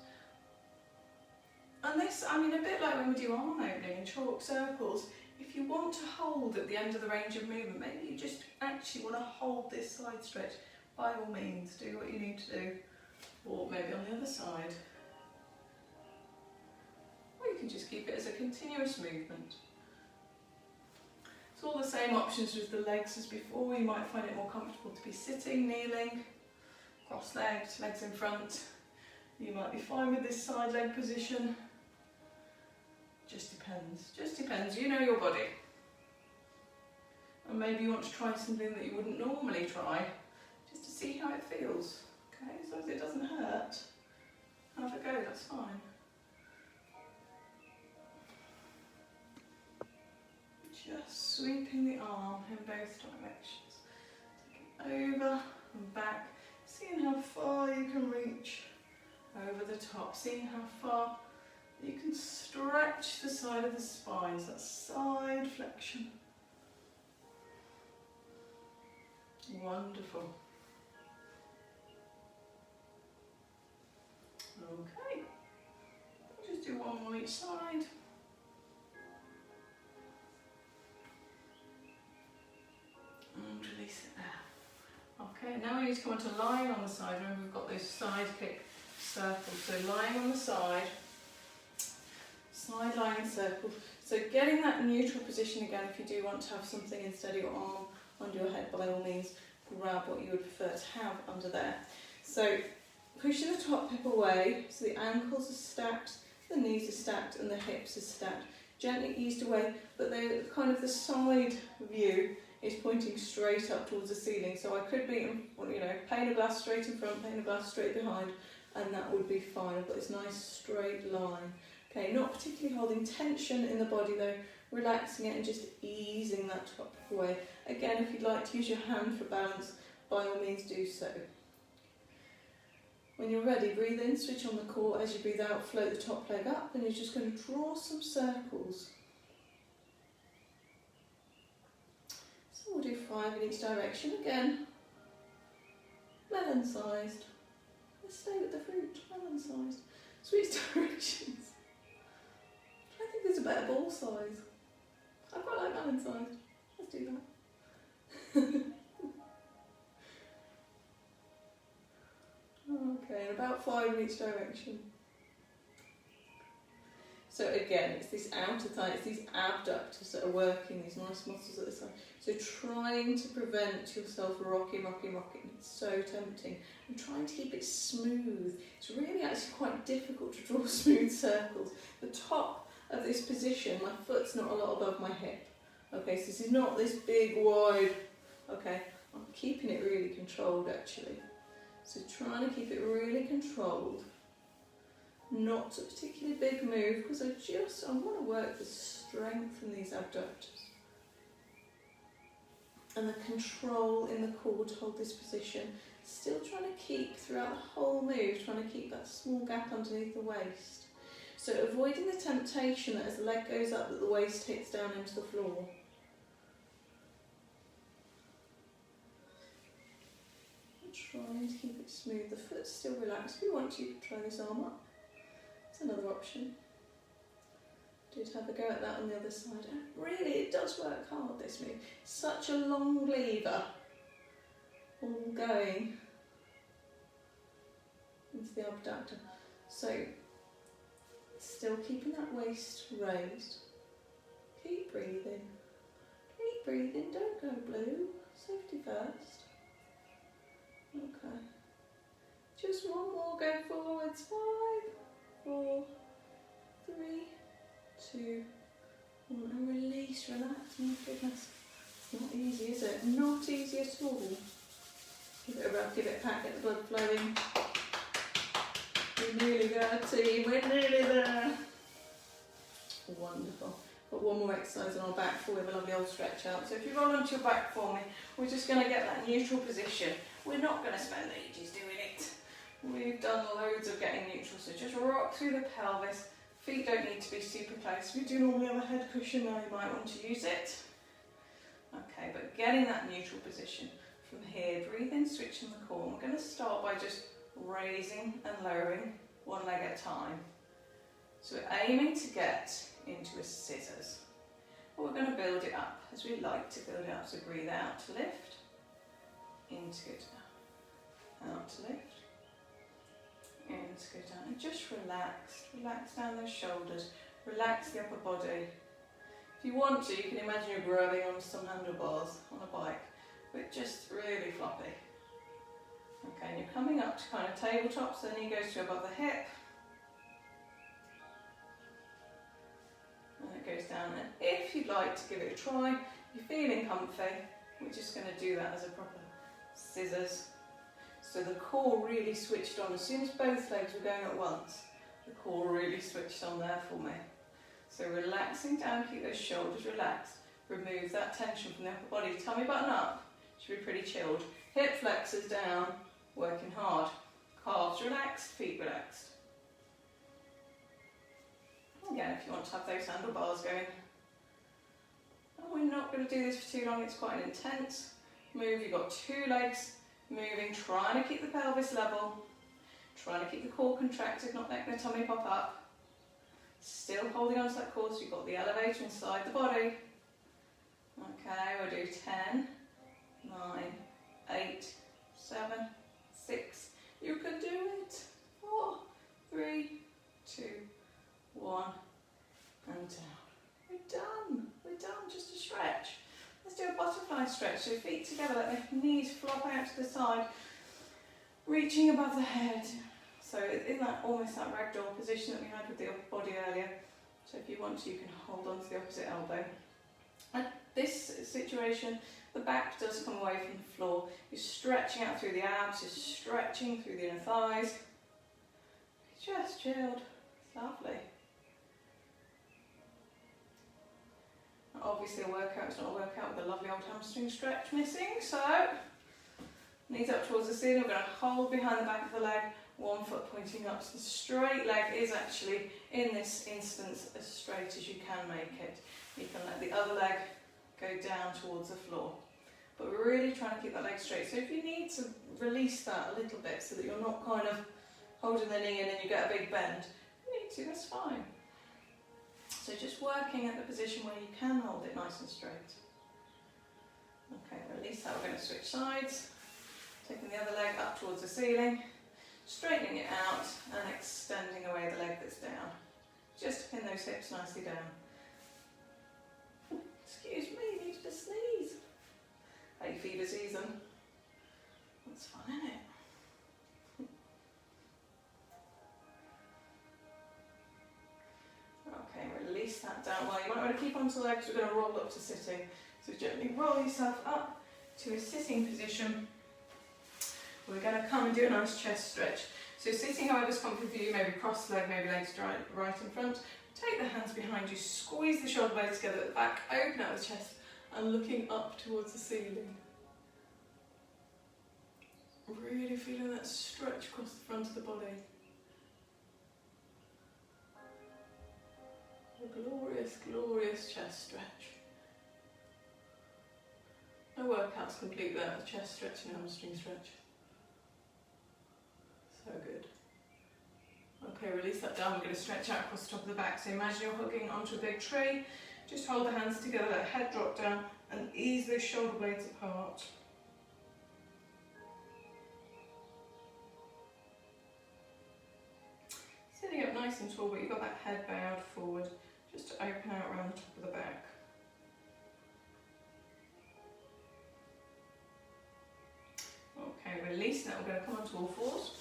And this, I mean, a bit like when we do arm opening and chalk circles, if you want to hold at the end of the range of movement, maybe you just actually want to hold this side stretch, by all means, do what you need to do. Or maybe on the other side. Or you can just keep it as a continuous movement. It's all the same options with the legs as before. You might find it more comfortable to be sitting, kneeling, cross-legged, legs in front. You might be fine with this side leg position. Just depends, you know your body. And maybe you want to try something that you wouldn't normally try, just to see how it feels. Okay, as long as it doesn't hurt, have a go, that's fine. Just sweeping the arm in both directions. Take it over and back, seeing how far you can reach over the top, seeing how far you can stretch the side of the spine, so that's side flexion. Wonderful. Okay, we'll just do one more each side. And release it there. Okay, now we need to come on to lying on the side. Remember, we've got those side kick circles. So lying on the side, sideline circle. So getting that neutral position again, if you do want to have something instead of your arm under your head, by all means, grab what you would prefer to have under there. So pushing the top hip away, so the ankles are stacked, the knees are stacked, and the hips are stacked. Gently eased away, but the kind of the side view is pointing straight up towards the ceiling. So I could be, playing a blast straight in front, playing a blast straight behind, and that would be fine. I've got this nice straight line. Okay, not particularly holding tension in the body though, relaxing it and just easing that top away. Again, if you'd like to use your hand for balance, by all means do so. When you're ready, breathe in, switch on the core. As you breathe out, float the top leg up, and you're just going to draw some circles. So we'll do 5 in each direction again. Melon-sized. Let's stay with the fruit, melon-sized. Switch directions. I think there's a better ball size. I quite like melon-sized. Let's do that. Okay, and about 5 in each direction. So again, it's this outer thigh, it's these abductors that are working, these nice muscles at the side. So trying to prevent yourself rocking. It's so tempting. And trying to keep it smooth. It's really actually quite difficult to draw smooth circles. The top of this position, my foot's not a lot above my hip. Okay, so this is not this big, wide, okay, I'm keeping it really controlled actually. So trying to keep it really controlled. Not a particularly big move because I want to work the strength in these abductors. And the control in the core to hold this position. Still trying to keep throughout the whole move, trying to keep that small gap underneath the waist. So avoiding the temptation that as the leg goes up that the waist hits down into the floor. Trying to keep it smooth. The foot's still relaxed. If you want to, you can try this arm up. It's another option. Did have a go at that on the other side. And really, it does work hard, this move. Such a long lever. All going into the abductor. So, Still keeping that waist raised. Keep breathing. Keep breathing, don't go blue. Safety first. Okay. Just one more, go forwards. 5, 4, 3, 2, 1. And release, relax. Oh my goodness. It's not easy, is it? Not easy at all. Give it a rub, give it a pat, get the blood flowing. We're nearly there, team. We're nearly there. Wonderful. Got one more exercise on our back before we have a lovely old stretch out. So if you roll onto your back for me, we're just going to get that neutral position. We're not going to spend ages doing it. We've done loads of getting neutral, so just rock through the pelvis. Feet don't need to be super close. If you do normally have a head cushion now, you might want to use it. Okay, but getting that neutral position. From here, breathe in, switching the core. We're going to start by just raising and lowering one leg at a time. So we're aiming to get into a scissors. But we're going to build it up as we like to build it up. So breathe out to lift, in to go down, out to lift, in to go down. And just relax, relax down those shoulders, relax the upper body. If you want to, you can imagine you're grabbing onto some handlebars on a bike, but just really floppy. Okay, and you're coming up to kind of tabletop, so the knee goes to above the hip. And it goes down. And if you'd like to give it a try, you're feeling comfy, we're just going to do that as a proper scissors. So the core really switched on. As soon as both legs were going at once, the core really switched on there for me. So relaxing down, keep those shoulders relaxed. Remove that tension from the upper body. Tummy button up, should be pretty chilled. Hip flexors down, working hard. Calves relaxed, feet relaxed. Again, if you want to have those handlebars going. And we're not going to do this for too long, it's quite an intense move. You've got two legs moving, trying to keep the pelvis level, trying to keep the core contracted, not letting the tummy pop up. Still holding on to that core, so you've got the elevator inside the body. Okay, we'll do 10, 9, 8, 7, 6. You can do it. 4, 3, 2, 1, and down. We're done. We're done. Just a stretch. Let's do a butterfly stretch. So feet together, let the knees flop out to the side, reaching above the head. So in that almost that ragdoll position that we had with the upper body earlier. So if you want to, you can hold on to the opposite elbow. At this situation, the back does come away from the floor. You're stretching out through the abs, you're stretching through the inner thighs. Just chilled. Lovely. Obviously a workout is not a workout with a lovely old hamstring stretch missing, so knees up towards the ceiling. We're going to hold behind the back of the leg, one foot pointing up. So the straight leg is actually, in this instance, as straight as you can make it. You can let the other leg go down towards the floor. But we're really trying to keep that leg straight. So if you need to release that a little bit so that you're not kind of holding the knee in and you get a big bend, you need to, that's fine. So just working at the position where you can hold it nice and straight. Okay, release that. We're going to switch sides. Taking the other leg up towards the ceiling, straightening it out and extending away the leg that's down. Just to pin those hips nicely down. Excuse me, needed a sneeze. Hay fever season. That's fun, isn't it? Okay, release that down. Well, you might want to keep onto the legs. We're going to roll up to sitting. So gently roll yourself up to a sitting position. We're going to come and do a nice chest stretch. So sitting however's comfy for you, maybe cross leg, maybe legs right in front. Take the hands behind you, squeeze the shoulder blades together at the back, open out the chest and looking up towards the ceiling. Really feeling that stretch across the front of the body. A glorious, glorious chest stretch. No workout's complete without a chest stretch and hamstring stretch. So good. Okay, release that down. We're going to stretch out across the top of the back. So imagine you're hugging onto a big tree. Just hold the hands together, let the head drop down and ease those shoulder blades apart. Sitting up nice nice and tall, but you've got that head bowed forward, just to open out around the top of the back. Okay, release. Now we're going to come onto all fours.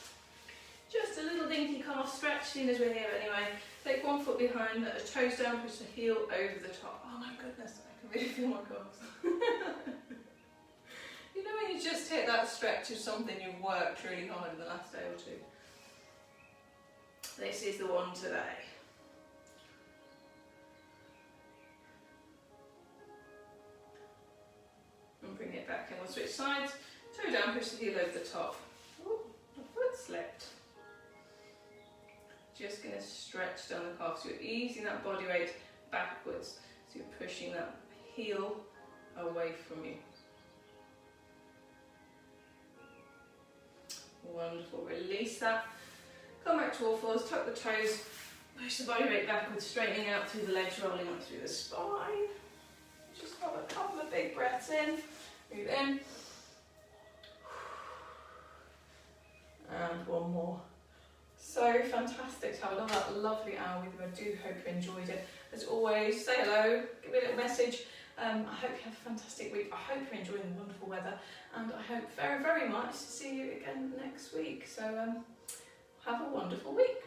Just a little dinky calf stretch, seeing as we're here anyway. Take one foot behind, the toes down, push the heel over the top. Oh my goodness, I can really feel my calves. You know when you just hit that stretch of something you've worked really hard in the last day or two? This is the one today. And bring it back in. We'll switch sides. Toe down, push the heel over the top. Ooh, my foot slipped. Just going to stretch down the calf. So you're easing that body weight backwards. So you're pushing that heel away from you. Wonderful. Release that. Come back to all fours. Tuck the toes. Push the body weight backwards, straightening out through the legs, rolling up through the spine. Just have a couple of big breaths in. Breathe in. And one more. So fantastic to have another lovely hour with you. I do hope you enjoyed it. As always, say hello, give me a little message. I hope you have a fantastic week. I hope you're enjoying the wonderful weather, and I hope very, very much to see you again next week. So have a wonderful week.